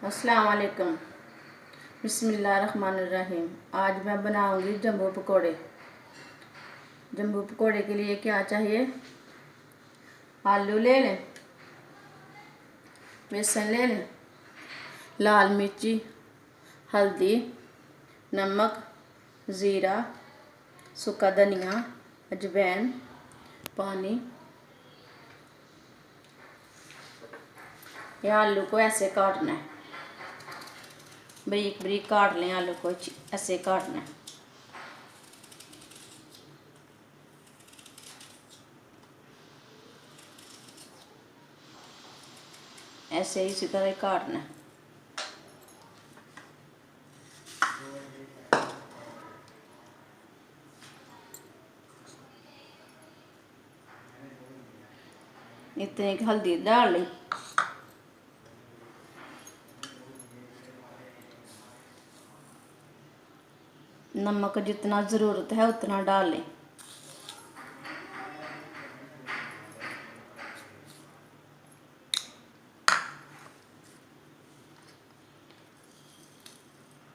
अस्सलाम वालेकुम। बिस्मिल्लाहिर्रहमानिर्रहीम। आज मैं बनाऊंगी जम्बू पकौड़े। जम्बू पकौड़े के लिए क्या चाहिए? आलू ले लें, बेसन ले लें, लाल मिर्ची, हल्दी, नमक, ज़ीरा, सूखा धनिया, अजवाइन, पानी। ये आलू को ऐसे काटना है, बारीक बारीक काट लें। आलू को ऐसे काटना है। ऐसे इसी तरह काटना है। इतनी हल्दी डाल लें, नमक जितना ज़रूरत है उतना डाल लें।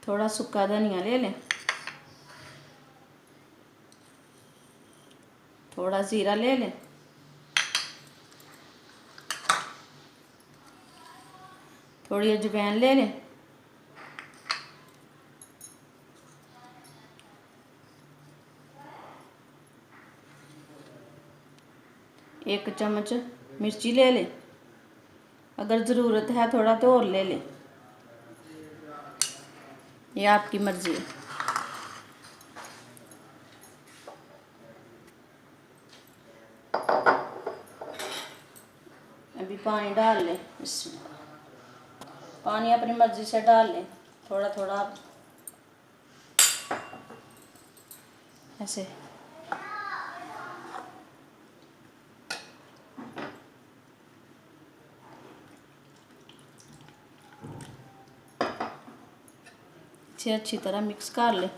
थोड़ा सूखा धनिया ले लें, थोड़ा ज़ीरा ले लें, थोड़ी अजवाइन ले लें, एक चम्मच मिर्ची ले लें। अगर ज़रूरत है थोड़ा तो और ले लें, ये आपकी मर्ज़ी है। अभी पानी डाल लें। इसमें पानी अपनी मर्ज़ी से डाल लें, थोड़ा थोड़ा ऐसे। इसे अच्छी तरह मिक्स कर लें।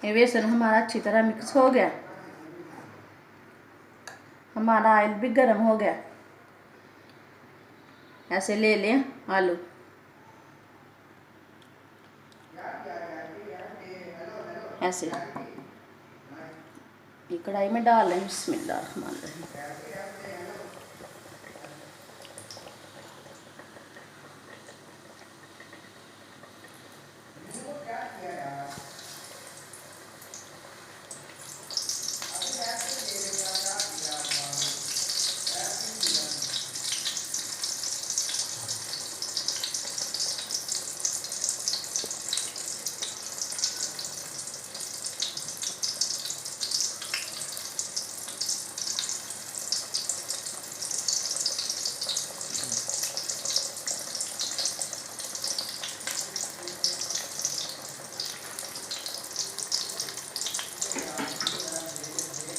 ये बेसन हमारा अच्छी तरह मिक्स हो गया। हमारा ऑयल भी गर्म हो गया। ऐसे ले लें आलू, ऐसे ये कढ़ाई में डाल लें। बिस्मिल्लाहिर्रहमानिर्रहीम।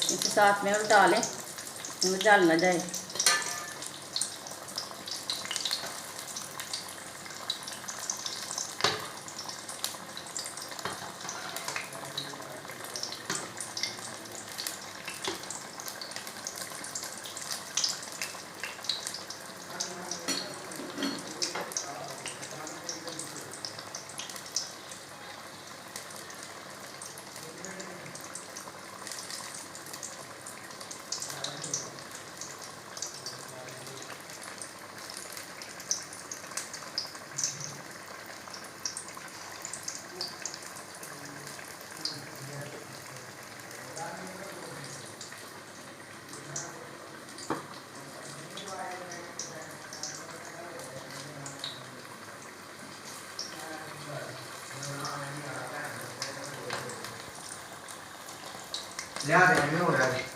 इसे साथ में उल्टा लें, इनमें जल ना जाए। याद है नहीं हो रहा है।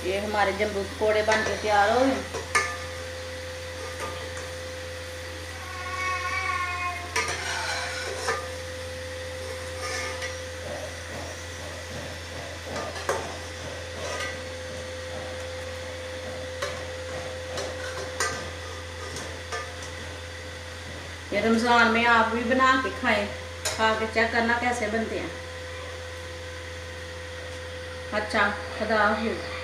ये हमारे जम्बू पकौड़े बन के तैयार हो गए। ये रमज़ान में आप भी बना के खाएं, खा के चेक करना कैसे बनते हैं। अच्छा, खुदा हाफिज़।